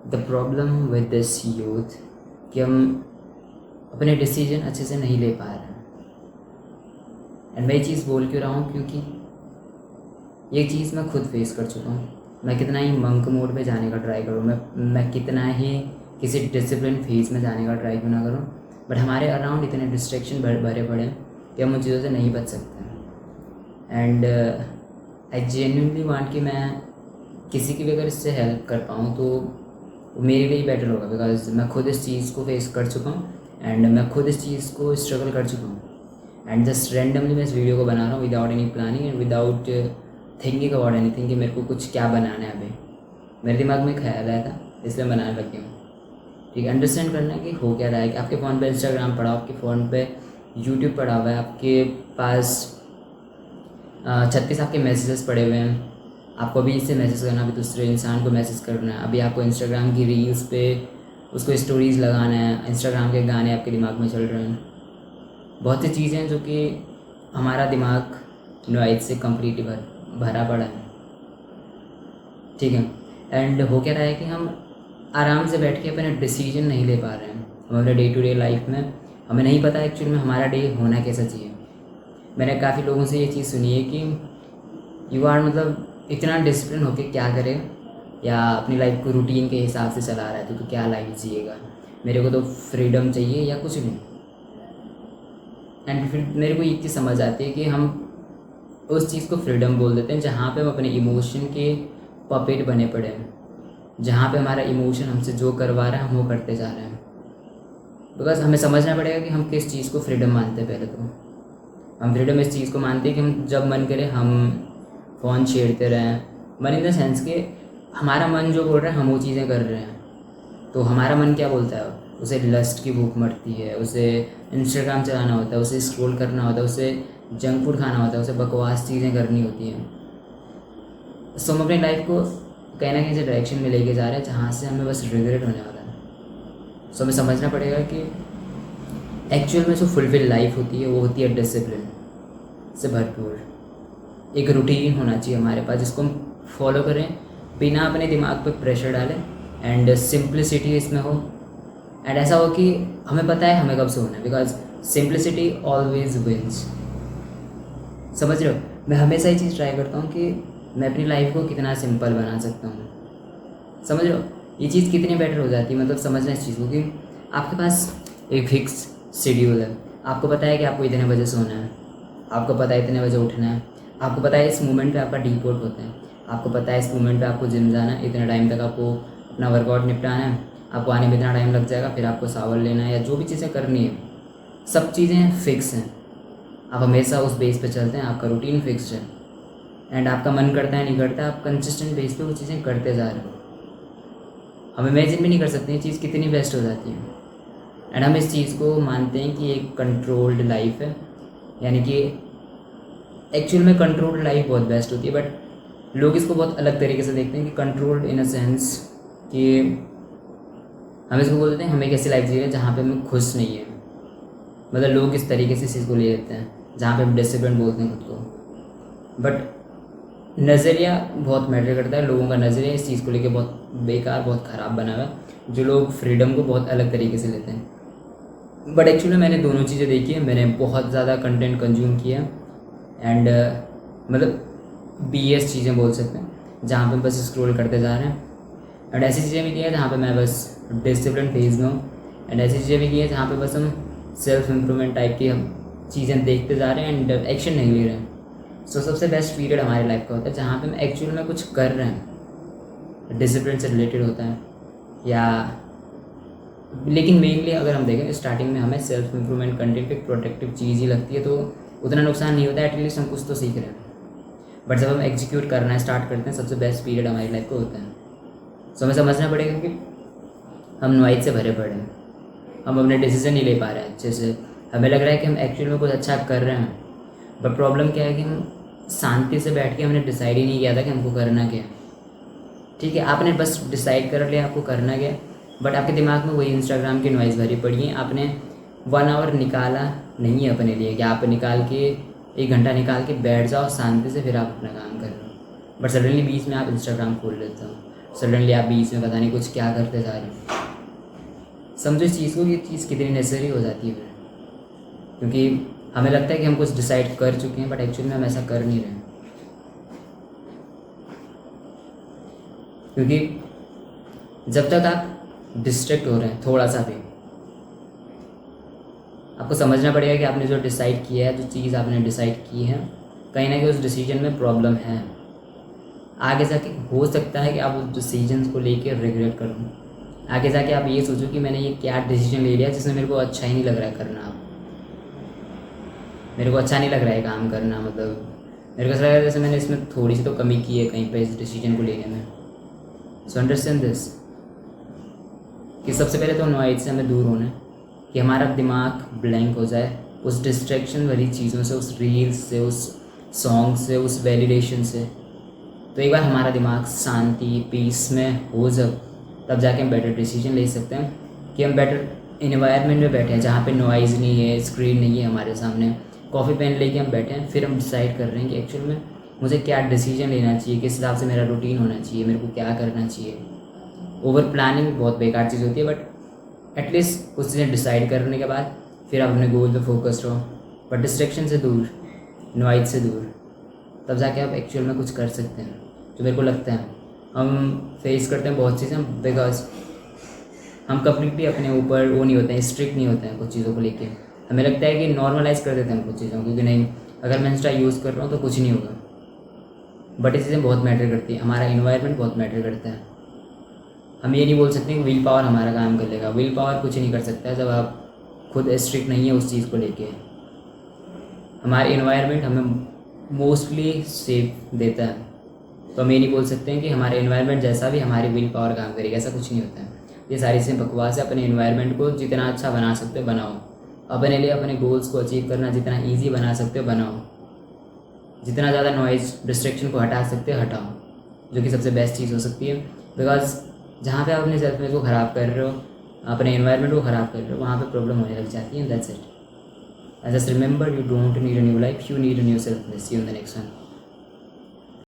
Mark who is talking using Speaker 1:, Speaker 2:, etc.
Speaker 1: The problem with this youth कि हम अपने डिसीजन अच्छे से नहीं ले पा रहे हैं। एंड मैं ये चीज़ बोल क्यों रहा हूँ, क्योंकि ये चीज़ मैं खुद फेस कर चुका हूँ। मैं कितना ही मंक मोड में जाने का ट्राई करूँ, मैं कितना ही किसी डिसिप्लिन फेज में जाने का ट्राई क्यों ना करूँ, बट हमारे अराउंड इतने डिस्ट्रैक्शन भरे पड़े हैं कि हम उन चीज़ों से नहीं बच सकते। एंड आई जेन्युइनली वांट कि मैं किसी की भी अगर इससे हेल्प कर पाऊँ तो वो मेरे लिए ही बेटर होगा, बिकॉज मैं खुद इस चीज़ को फेस कर चुका हूँ एंड मैं खुद इस चीज़ को स्ट्रगल कर चुका हूँ। एंड जस्ट रैंडमली मैं इस वीडियो को बना रहा हूँ without any planning and without thinking about anything कि मेरे को कुछ क्या बनाना है। अभी मेरे दिमाग में ख्याल आया था, इसलिए बनाने लग गया हूँ। ठीक है, अंडरस्टैंड करना है कि हो क्या रहा है कि आपके फ़ोन पे इंस्टाग्राम पड़ा, आपके फ़ोन पे यूट्यूब पड़ा हुआ है, आपके पास 36 आपके मैसेजेस पड़े हुए हैं। आपको अभी इससे मैसेज करना, अभी दूसरे इंसान को मैसेज करना है, अभी आपको इंस्टाग्राम की रील्स पे उसको स्टोरीज़ लगाना है, इंस्टाग्राम के गाने आपके दिमाग में चल रहे हैं। बहुत सी चीज़ें हैं जो कि हमारा दिमाग नॉइज से कम्प्लीटली भरा पड़ा है। ठीक है, एंड हो क्या रहा है कि हम आराम से बैठ के अपने डिसीजन नहीं ले पा रहे हैं। हम अपने डे टू डे लाइफ में हमें नहीं पता एक्चुअली में हमारा डे होना कैसा चाहिए। मैंने काफ़ी लोगों से ये चीज़ सुनी है कि यू आर मतलब इतना डिसिप्लिन होके क्या करे, या अपनी लाइफ को रूटीन के हिसाब से चला रहा है तो क्या लाइफ जिएगा, मेरे को तो फ्रीडम चाहिए या कुछ नहीं। एंड फिर मेरे को ये चीज़ समझ आती है कि हम उस चीज़ को फ्रीडम बोल देते हैं जहाँ पे हम अपने इमोशन के पपेट बने पड़े हैं, जहाँ पे हमारा इमोशन हमसे जो करवा रहा है हम वो करते जा रहे हैं। बिकॉज हमें समझना पड़ेगा कि हम किस चीज़ को फ्रीडम मानते हैं। पहले तो हम फ्रीडम इस चीज़ को मानते हैं कि हम जब मन करे हम फ़ोन छेड़ते रहें। मन इन द सेंस कि हमारा मन जो बोल रहा है हम वो चीज़ें कर रहे हैं। तो हमारा मन क्या बोलता है, उसे लस्ट की भूख मरती है, उसे इंस्टाग्राम चलाना होता है, उसे स्क्रॉल करना होता है, उसे जंक फूड खाना होता है, उसे बकवास चीज़ें करनी होती हैं। सो हम अपनी लाइफ को कहीं ना कहीं से डायरेक्शन में लेके जा रहे हैं जहाँ से हमें बस रिग्रेट होने वाला है। सो हमें समझना पड़ेगा कि एक्चुअल में जो फुलफिल लाइफ होती है वो होती है डिसिप्लिन से भरपूर। एक रूटीन होना चाहिए हमारे पास जिसको हम फॉलो करें बिना अपने दिमाग पर प्रेशर डालें, एंड सिंप्लिसिटी इसमें हो। एंड ऐसा हो कि हमें पता है हमें कब सोना है, बिकॉज सिंप्लिसिटी ऑलवेज विंस। समझ रहे हो, मैं हमेशा ये चीज़ ट्राई करता हूँ कि मैं अपनी लाइफ को कितना सिंपल बना सकता हूँ। समझ रहे हो, ये चीज़ कितनी बेटर हो जाती है, मतलब समझना इस चीज़ को कि आपके पास एक फिक्स शेड्यूल है। आपको पता है कि आपको इतने बजे सोना है, आपको पता है इतने बजे उठना है, आपको पता है इस मोमेंट पे आपका डीपोर्ट होता है, आपको पता है इस मोमेंट पे आपको जिम जाना है, इतने टाइम तक आपको अपना वर्कआउट निपटाना है, आपको आने में इतना टाइम लग जाएगा, फिर आपको शावर लेना है या जो भी चीज़ें करनी है, सब चीज़ें फिक्स हैं। आप हमेशा उस बेस पे चलते हैं, आपका रूटीन फिक्स्ड है। एंड आपका मन करता है नहीं करता, आप कंसिस्टेंट बेस पे वो चीज़ें करते जा रहे हो। हम इमेजिन भी नहीं कर सकते ये चीज़ कितनी बेस्ट हो जाती है। एंड हम इस चीज़ को मानते हैं कि एक कंट्रोल्ड लाइफ है, यानी कि एक्चुअल में कंट्रोल्ड लाइफ बहुत बेस्ट होती है, बट लोग इसको बहुत अलग तरीके से देखते हैं कि कंट्रोल्ड इन अ सेंस कि हम इसको बोल देते हैं हमें कैसी लाइफ चाहिए जहाँ पे हमें खुश नहीं है। मतलब लोग इस तरीके से इस चीज़ को ले लेते हैं जहाँ पे हम डिसिप्लिन बोलते हैं खुद को। बट नज़रिया बहुत मैटर करता है, लोगों का नज़रिया इस चीज़ को लेके बहुत बेकार, बहुत ख़राब बना हुआ है, जो लोग फ्रीडम को बहुत अलग तरीके से लेते हैं। बट एक्चुअली मैंने दोनों चीज़ें देखी है, मैंने बहुत ज़्यादा कंटेंट कंज्यूम किया एंड मतलब BS चीज़ें बोल सकते हैं जहाँ पे बस स्क्रॉल करते जा रहे हैं। एंड ऐसी चीज़ें भी की है जहाँ पे मैं बस डिसिप्लिन फेज में हूँ, एंड ऐसी चीज़ें भी की है जहाँ पे बस हम सेल्फ इम्प्रूवमेंट टाइप की हम चीज़ें देखते जा रहे हैं एंड एक्शन नहीं ले रहे हैं। सो सबसे बेस्ट पीरियड हमारी लाइफ का होता है जहाँ पे हम एक्चुअल में कुछ कर रहे हैं, डिसिप्लिन से रिलेटेड होता है या लेकिन मेनली अगर हम देखें स्टार्टिंग में हमें सेल्फ इम्प्रूवमेंट कंटेंट एक प्रोटेक्टिव चीज़ ही लगती है, तो उतना नुकसान नहीं होता है, एटलीस्ट हम कुछ तो सीख रहे हैं। बट जब हम एग्जीक्यूट करना स्टार्ट करते हैं सबसे बेस्ट पीरियड हमारी लाइफ का होता है। सो हमें समझना पड़ेगा कि हम नॉइज से भरे पड़े हैं, हम अपने डिसीजन नहीं ले पा रहे हैं अच्छे से। हमें लग रहा है कि हम एक्चुअल में कुछ अच्छा कर रहे हैं, बट प्रॉब्लम क्या है कि हम शांति से बैठ के हमने डिसाइड ही नहीं किया था कि हमको करना क्या है। ठीक है, आपने बस डिसाइड कर लिया आपको करना क्या, बट आपके दिमाग में वही इंस्टाग्राम की नॉइज़ भरी पड़ी है। आपने 1 आवर निकाला नहीं है अपने लिए कि आप निकाल के 1 घंटा निकाल के बैठ जाओ शांति से, फिर आप अपना काम कर लो, बट सडनली बीच में आप इंस्टाग्राम खोल लेते हो। सडनली आप बीच में पता नहीं कुछ क्या करते जा रहे हो। समझो इस चीज़ को, ये चीज़ कितनी नेसेसरी हो जाती है फिर, क्योंकि हमें लगता है कि हम कुछ डिसाइड कर चुके हैं बट एक्चुअली में हम ऐसा कर नहीं रहे हैं। क्योंकि जब तक आप डिस्ट्रैक्ट हो रहे हैं थोड़ा सा भी, आपको समझना पड़ेगा कि आपने जो डिसाइड किया है, जो चीज़ आपने डिसाइड की है, कहीं ना कहीं उस डिसीजन में प्रॉब्लम है। आगे जाके हो सकता है कि आप उस डिसीजन को लेके रिग्रेट करो। आगे जाके आप ये सोचो कि मैंने ये क्या डिसीजन ले लिया जिसमें मेरे को अच्छा ही नहीं लग रहा है करना। अब मेरे को अच्छा नहीं लग रहा है काम करना, मतलब मेरे को ऐसा लग रहा है जैसे मैंने इसमें थोड़ी सी तो कमी की है कहीं पे इस डिसीजन को लेने में। सो अंडरस्टैंड दिस कि सबसे पहले तो नॉइज से हमें दूर होना है, कि हमारा दिमाग ब्लैंक हो जाए उस डिस्ट्रैक्शन वाली चीज़ों से, उस रील्स से, उस सॉन्ग से, उस वैलिडेशन से। तो एक बार हमारा दिमाग शांति पीस में हो जब, तब जाके हम बेटर डिसीजन ले सकते हैं कि हम बेटर इन्वायरमेंट में बैठे हैं जहाँ पे नॉइज़ नहीं है, स्क्रीन नहीं है हमारे सामने, कॉफ़ी पेन लेके हम बैठे हैं। फिर हम डिसाइड कर रहे हैं कि एक्चुअल में मुझे क्या डिसीजन लेना चाहिए, किस हिसाब से मेरा रूटीन होना चाहिए, मेरे को क्या करना चाहिए। ओवर प्लानिंग बहुत बेकार चीज़ होती है, बट एटलीस्ट कुछ चीज़ें डिसाइड करने के बाद फिर आप अपने गोल पे फोकस्ड रहो, बट डिस्ट्रैक्शन से दूर, नॉइज़ से दूर, तब जाके आप एक्चुअल में कुछ कर सकते हैं। जो मेरे को लगता है हम फेस करते हैं बहुत चीज़ें बिकॉज हम कम्प्लीटली अपने ऊपर वो नहीं होते हैं, स्ट्रिक्ट नहीं होते हैं कुछ चीज़ों को लेके। हमें लगता है कि नॉर्मलाइज़ कर देते हैं कुछ चीज़ों को, कि नहीं अगर मैं इंस्टा यूज़ कर रहा हूँ तो कुछ नहीं होगा। बट ये चीज़ें बहुत मैटर करती है, हमारा इन्वायरमेंट बहुत मैटर करता है। हम ये नहीं बोल सकते कि विल पावर हमारा काम कर लेगा। विल पावर कुछ नहीं कर सकता है जब आप खुद स्ट्रिक्ट नहीं है उस चीज़ को लेके। हमारे इन्वायरमेंट हमें मोस्टली सेफ देता है, तो हम ये नहीं बोल सकते हैं कि हमारे इन्वायरमेंट जैसा भी हमारी विल पावर काम करेगी, ऐसा कुछ नहीं होता है। ये सारी चीज़ें बकवास है। अपने इन्वायरमेंट को जितना अच्छा बना सकते हो बनाओ, अपने लिए अपने गोल्स को अचीव करना जितना ईजी बना सकते हो बनाओ, जितना ज़्यादा नॉइज़ डिस्ट्रैक्शन को हटा सकते हो हटाओ, जो कि सबसे बेस्ट चीज़ हो सकती है। बिकॉज जहाँ पे आप अपने सेल्फ को ख़राब कर रहे हो, अपने इन्वायरमेंट को ख़राब कर रहे हो, वहाँ पे प्रॉब्लम होने लग जाती है। That's it. Just remember, you don't need a new life, you need a new self. See you in the next one.